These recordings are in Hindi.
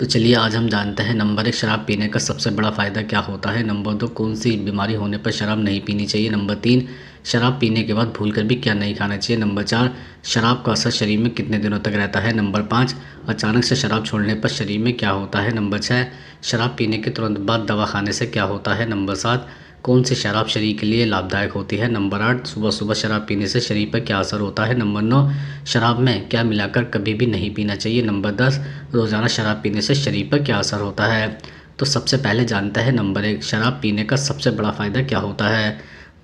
तो चलिए आज हम जानते हैं नंबर 1 शराब पीने का सबसे बड़ा फ़ायदा क्या होता है। नंबर 2 कौन सी बीमारी होने पर शराब नहीं पीनी चाहिए। नंबर 3 शराब पीने के बाद भूलकर भी क्या नहीं खाना चाहिए। नंबर 4 शराब का असर शरीर में कितने दिनों तक रहता है। नंबर 5 अचानक से शराब छोड़ने पर शरीर में क्या होता है। नंबर 6 शराब पीने के तुरंत बाद दवा खाने से क्या होता है। नंबर 7 कौन सी शराब शरीर के लिए लाभदायक होती है। नंबर 8 सुबह सुबह शराब पीने से शरीर पर क्या असर होता है। नंबर 9 शराब में क्या मिलाकर कभी भी नहीं पीना चाहिए। नंबर 10 रोज़ाना शराब पीने से शरीर पर क्या असर होता है। तो सबसे पहले जानते हैं नंबर 1 शराब पीने का सबसे बड़ा फ़ायदा क्या होता है।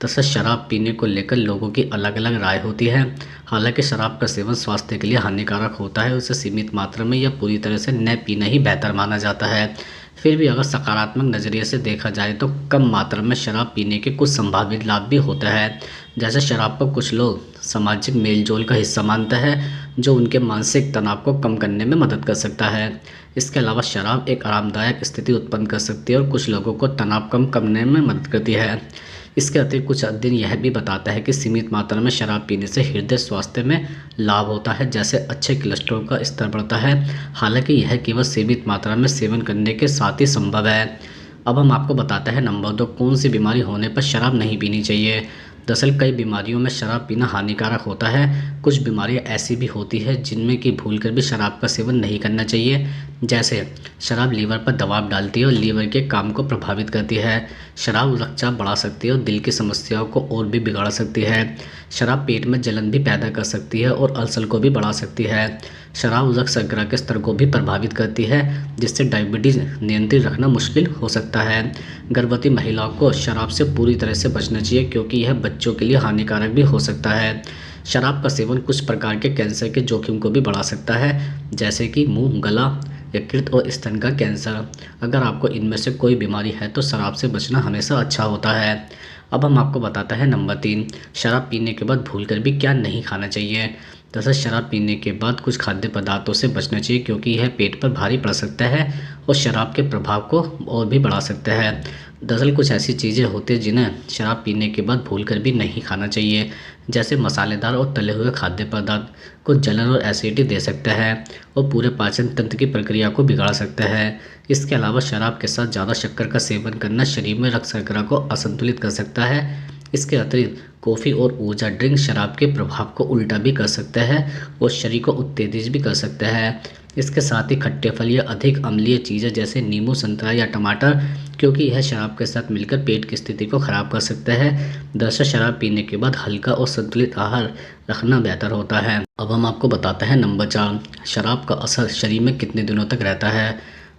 दरअसल शराब पीने को लेकर लोगों की अलग अलग राय होती है। हालांकि शराब का सेवन स्वास्थ्य के लिए हानिकारक होता है, उसे सीमित मात्रा में या पूरी तरह से न पीना ही बेहतर माना जाता है। फिर भी अगर सकारात्मक नज़रिए से देखा जाए तो कम मात्रा में शराब पीने के कुछ संभावित लाभ भी होते हैं। जैसे शराब को कुछ लोग सामाजिक मेलजोल का हिस्सा मानते हैं, जो उनके मानसिक तनाव को कम करने में मदद कर सकता है। इसके अलावा शराब एक आरामदायक स्थिति उत्पन्न कर सकती है और कुछ लोगों को तनाव कम करने में मदद करती है। इसके अतिरिक्त कुछ अध्ययन यह भी बताता है कि सीमित मात्रा में शराब पीने से हृदय स्वास्थ्य में लाभ होता है, जैसे अच्छे कोलेस्ट्रॉल का स्तर बढ़ता है। हालांकि यह केवल सीमित मात्रा में सेवन करने के साथ ही संभव है। अब हम आपको बताते हैं नंबर 2 कौन सी बीमारी होने पर शराब नहीं पीनी चाहिए। दरअसल कई बीमारियों में शराब पीना हानिकारक होता है। कुछ बीमारियां ऐसी भी होती है जिनमें कि भूलकर भी शराब का सेवन नहीं करना चाहिए। जैसे शराब लीवर पर दबाव डालती है और लीवर के काम को प्रभावित करती है। शराब रक्तचाप बढ़ा सकती है और दिल की समस्याओं को और भी बिगाड़ सकती है। शराब पेट में जलन भी पैदा कर सकती है और अल्सर को भी बढ़ा सकती है। शराब रक्त शर्करा के स्तर को भी प्रभावित करती है, जिससे डायबिटीज़ नियंत्रित रखना मुश्किल हो सकता है। गर्भवती महिलाओं को शराब से पूरी तरह से बचना चाहिए, क्योंकि यह बच्चों के लिए हानिकारक भी हो सकता है। शराब का सेवन कुछ प्रकार के कैंसर के जोखिम को भी बढ़ा सकता है, जैसे कि मुंह, गला, यकृत और स्तन का कैंसर। अगर आपको इनमें से कोई बीमारी है तो शराब से बचना हमेशा अच्छा होता है। अब हम आपको बताते हैं नंबर 3 शराब पीने के बाद भूलकर भी क्या नहीं खाना चाहिए। दरअसल शराब पीने के बाद कुछ खाद्य पदार्थों से बचना चाहिए, क्योंकि यह पेट पर भारी पड़ सकता है और शराब के प्रभाव को और भी बढ़ा सकता है। दरअसल कुछ ऐसी चीज़ें होती हैं जिन्हें शराब पीने के बाद भूलकर भी नहीं खाना चाहिए, जैसे मसालेदार और तले हुए खाद्य पदार्थ को जलन और एसिडिटी दे सकता है और पूरे पाचन तंत्र की प्रक्रिया को बिगाड़ सकता है। इसके अलावा शराब के साथ ज़्यादा शक्कर का सेवन करना शरीर में रक्त शर्करा को असंतुलित कर सकता है। इसके अतिरिक्त कॉफ़ी और ऊर्जा ड्रिंक शराब के प्रभाव को उल्टा भी कर सकता है और शरीर को उत्तेजित भी कर सकता है। इसके साथ ही खट्टे फल या अधिक अम्लीय चीज़ें जैसे नींबू, संतरा या टमाटर, क्योंकि यह शराब के साथ मिलकर पेट की स्थिति को खराब कर सकता है। दरअसल शराब पीने के बाद हल्का और संतुलित आहार रखना बेहतर होता है। अब हम आपको बताते हैं नंबर 4 शराब का असर शरीर में कितने दिनों तक रहता है।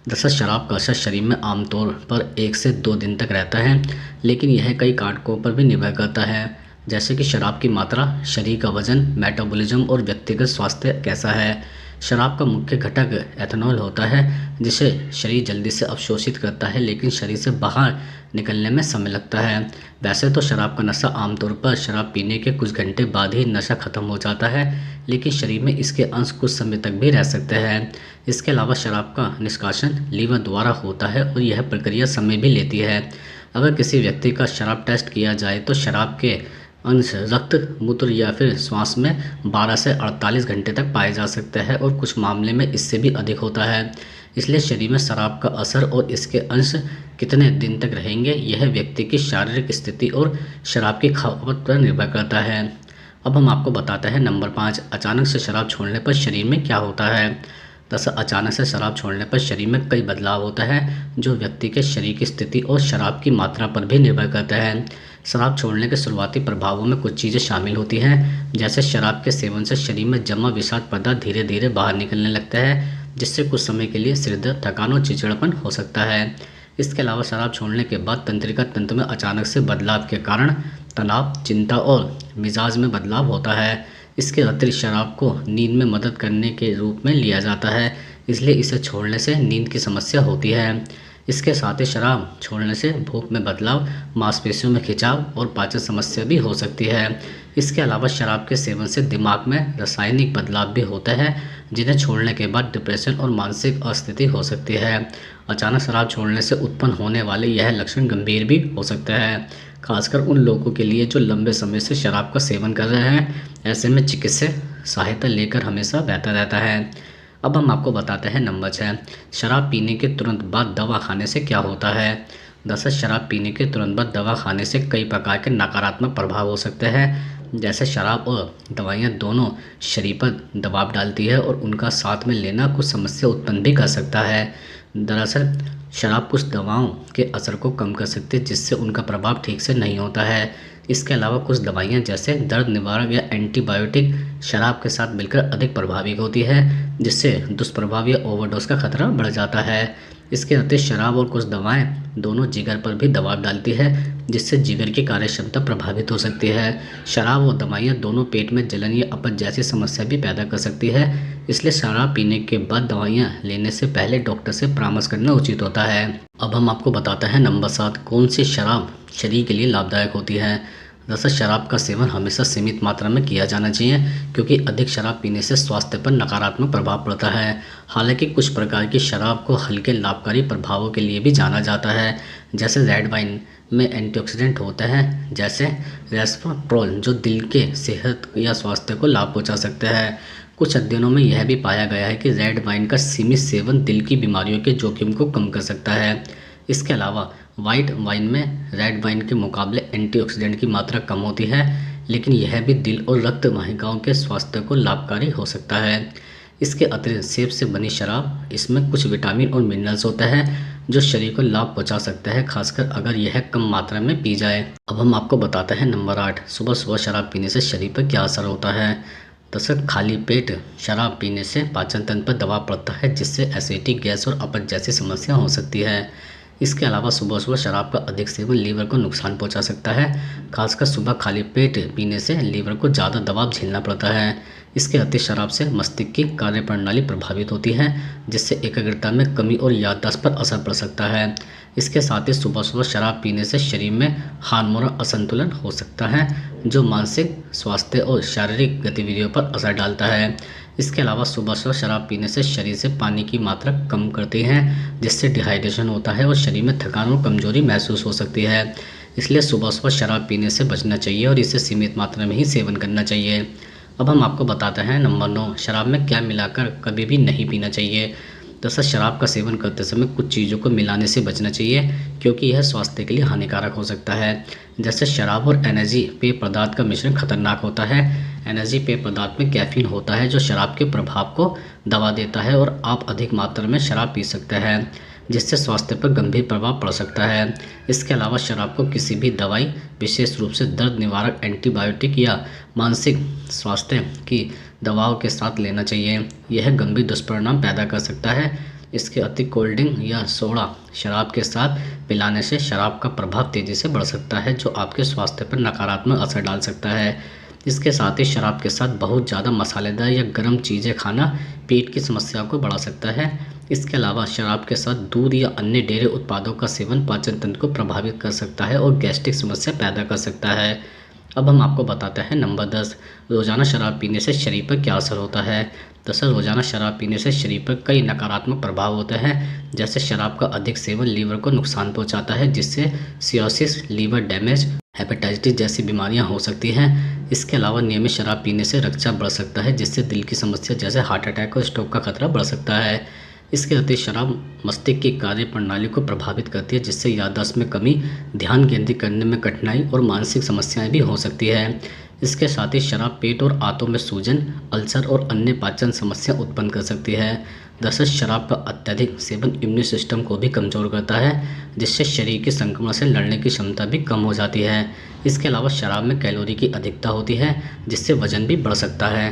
दरअसल शराब का असर शरीर में आमतौर पर 1 से 2 दिन तक रहता है, लेकिन यह कई कारकों पर भी निर्भर करता है, जैसे कि शराब की मात्रा, शरीर का वजन, मेटाबॉलिज्म और व्यक्तिगत स्वास्थ्य कैसा है। शराब का मुख्य घटक एथेनॉल होता है, जिसे शरीर जल्दी से अवशोषित करता है, लेकिन शरीर से बाहर निकलने में समय लगता है। वैसे तो शराब का नशा आमतौर पर शराब पीने के कुछ घंटे बाद ही नशा खत्म हो जाता है, लेकिन शरीर में इसके अंश कुछ समय तक भी रह सकते हैं। इसके अलावा शराब का निष्कासन लीवर द्वारा होता है और यह प्रक्रिया समय भी लेती है। अगर किसी व्यक्ति का शराब टेस्ट किया जाए तो शराब के अंश रक्त, मूत्र या फिर श्वास में 12 से 48 घंटे तक पाए जा सकते हैं और कुछ मामले में इससे भी अधिक होता है। इसलिए शरीर में शराब का असर और इसके अंश कितने दिन तक रहेंगे, यह व्यक्ति की शारीरिक स्थिति और शराब की खपत पर निर्भर करता है। अब हम आपको बताते हैं नंबर 5 अचानक से शराब छोड़ने पर शरीर में क्या होता है। दरअसल अचानक से शराब छोड़ने पर शरीर में कई बदलाव होता है, जो व्यक्ति के शरीर की स्थिति और शराब की मात्रा पर भी निर्भर करता है। शराब छोड़ने के शुरुआती प्रभावों में कुछ चीज़ें शामिल होती हैं, जैसे शराब के सेवन से शरीर में जमा विषाक्त पदार्थ धीरे धीरे बाहर निकलने लगता है, जिससे कुछ समय के लिए सिरदर्द, थकान और चिड़चिड़ापन हो सकता है। इसके अलावा शराब छोड़ने के बाद तंत्रिका तंत्र में अचानक से बदलाव के कारण तनाव, चिंता और मिजाज में बदलाव होता है। इसके अतिरिक्त शराब को नींद में मदद करने के रूप में लिया जाता है, इसलिए इसे छोड़ने से नींद की समस्या होती है। इसके साथ ही शराब छोड़ने से भूख में बदलाव, मांसपेशियों में खिंचाव और पाचन समस्या भी हो सकती है। इसके अलावा शराब के सेवन से दिमाग में रासायनिक बदलाव भी होते हैं, जिन्हें छोड़ने के बाद डिप्रेशन और मानसिक अस्थिति हो सकती है। अचानक शराब छोड़ने से उत्पन्न होने वाले यह लक्षण गंभीर भी हो सकते हैं, खासकर उन लोगों के लिए जो लंबे समय से शराब का सेवन कर रहे हैं। ऐसे में चिकित्सक सहायता लेकर हमेशा बेहतर रहता है। अब हम आपको बताते हैं नंबर 6, शराब पीने के तुरंत बाद दवा खाने से क्या होता है। दरअसल शराब पीने के तुरंत बाद दवा खाने से कई प्रकार के नकारात्मक प्रभाव हो सकते हैं। जैसे शराब और दवाइयाँ दोनों शरीर पर दबाव डालती है और उनका साथ में लेना कुछ समस्या उत्पन्न भी कर सकता है। दरअसल शराब कुछ दवाओं के असर को कम कर सकती है, जिससे उनका प्रभाव ठीक से नहीं होता है। इसके अलावा कुछ दवाइयाँ जैसे दर्द निवारक या एंटीबायोटिक शराब के साथ मिलकर अधिक प्रभावी होती है, जिससे दुष्प्रभाव या ओवरडोज का खतरा बढ़ जाता है। इसके अतिरिक्त शराब और कुछ दवाएं दोनों जिगर पर भी दबाव डालती है, जिससे जिगर की कार्यक्षमता प्रभावित हो सकती है। शराब और दवाइयाँ दोनों पेट में जलन या अपच जैसी समस्या भी पैदा कर सकती है, इसलिए शराब पीने के बाद दवाइयाँ लेने से पहले डॉक्टर से परामर्श करना उचित होता है। अब हम आपको बताते हैं नंबर 7, कौन सी शराब शरीर के लिए लाभदायक होती है। दरअसल शराब का सेवन हमेशा सीमित मात्रा में किया जाना चाहिए, क्योंकि अधिक शराब पीने से स्वास्थ्य पर नकारात्मक प्रभाव पड़ता है। हालांकि कुछ प्रकार की शराब को हल्के लाभकारी प्रभावों के लिए भी जाना जाता है, जैसे रेड वाइन में एंटीऑक्सीडेंट होते हैं जैसे रेस्वराट्रोल, जो दिल के सेहत या स्वास्थ्य को लाभ पहुंचा सकते हैं। कुछ अध्ययनों में यह भी पाया गया है कि रेड वाइन का सीमित सेवन दिल की बीमारियों के जोखिम को कम कर सकता है। इसके अलावा वाइट वाइन में रेड वाइन के मुकाबले एंटीऑक्सीडेंट की मात्रा कम होती है, लेकिन यह भी दिल और रक्त वाहिकाओं के स्वास्थ्य को लाभकारी हो सकता है। इसके अतिरिक्त सेब से बनी शराब, इसमें कुछ विटामिन और मिनरल्स होते हैं जो शरीर को लाभ पहुंचा सकता है, खासकर अगर यह कम मात्रा में पी जाए। अब हम आपको बताते हैं नंबर 8, सुबह सुबह शराब पीने से शरीर पर क्या असर होता है। दरअसल खाली पेट शराब पीने से पाचन तंत्र पर दबाव पड़ता है, जिससे एसिडिटी, गैस और अपच जैसी समस्या हो सकती है। इसके अलावा सुबह सुबह शराब का अधिक सेवन लीवर को नुकसान पहुंचा सकता है, खासकर सुबह खाली पेट पीने से लीवर को ज़्यादा दबाव झेलना पड़ता है। इसके अतिरिक्त शराब से मस्तिष्क की कार्यप्रणाली प्रभावित होती है, जिससे एकाग्रता में कमी और याददाश्त पर असर पड़ सकता है। इसके साथ ही सुबह सुबह शराब पीने से शरीर में हार्मोनल असंतुलन हो सकता है, जो मानसिक स्वास्थ्य और शारीरिक गतिविधियों पर असर डालता है। इसके अलावा सुबह सुबह शराब पीने से शरीर से पानी की मात्रा कम करती है, जिससे डिहाइड्रेशन होता है और शरीर में थकान और कमजोरी महसूस हो सकती है। इसलिए सुबह सुबह शराब पीने से बचना चाहिए और इसे सीमित मात्रा में ही सेवन करना चाहिए। अब हम आपको बताते हैं नंबर 9, शराब में क्या मिलाकर कभी भी नहीं पीना चाहिए। दरअसल शराब का सेवन करते समय कुछ चीज़ों को मिलाने से बचना चाहिए, क्योंकि यह स्वास्थ्य के लिए हानिकारक हो सकता है। जैसे शराब और एनर्जी पेय पदार्थ का मिश्रण खतरनाक होता है। एनर्जी पेय पदार्थ में कैफीन होता है, जो शराब के प्रभाव को दबा देता है और आप अधिक मात्रा में शराब पी सकते हैं, जिससे स्वास्थ्य पर गंभीर प्रभाव पड़ सकता है। इसके अलावा शराब को किसी भी दवाई, विशेष रूप से दर्द निवारक, एंटीबायोटिक या मानसिक स्वास्थ्य की दवाओं के साथ लेना चाहिए। यह गंभीर दुष्परिणाम पैदा कर सकता है। इसके अतिरिक्त कोल्ड ड्रिंक या सोडा शराब के साथ पिलाने से शराब का प्रभाव तेज़ी से बढ़ सकता है, जो आपके स्वास्थ्य पर नकारात्मक असर डाल सकता है। इसके साथ ही शराब के साथ बहुत ज़्यादा मसालेदार या गर्म चीज़ें खाना पेट की समस्याओं को बढ़ा सकता है। इसके अलावा शराब के साथ दूध या अन्य डेयरी उत्पादों का सेवन पाचन तंत्र को प्रभावित कर सकता है और गैस्ट्रिक समस्या पैदा कर सकता है। अब हम आपको बताते हैं नंबर 10, रोज़ाना शराब पीने से शरीर पर क्या असर होता है। दरअसल रोज़ाना शराब पीने से शरीर पर कई नकारात्मक प्रभाव होते हैं। जैसे शराब का अधिक सेवन लीवर को नुकसान पहुंचाता है, जिससे सिरोसिस, लीवर डैमेज, हेपेटाइटिस जैसी बीमारियां हो सकती हैं। इसके अलावा नियमित शराब पीने से रक्तचाप बढ़ सकता है, जिससे दिल की समस्या जैसे हार्ट अटैक और स्ट्रोक का खतरा बढ़ सकता है। इसके अतिरिक्त शराब मस्तिष्क की कार्य प्रणाली को प्रभावित करती है, जिससे याददाश्त में कमी, ध्यान केंद्रित करने में कठिनाई और मानसिक समस्याएं भी हो सकती है। इसके साथ ही शराब पेट और आंतों में सूजन, अल्सर और अन्य पाचन समस्या उत्पन्न कर सकती है। दरअसल शराब का अत्यधिक सेवन इम्यून सिस्टम को भी कमज़ोर करता है, जिससे शरीर के संक्रमण से लड़ने की क्षमता भी कम हो जाती है। इसके अलावा शराब में कैलोरी की अधिकता होती है, जिससे वजन भी बढ़ सकता है।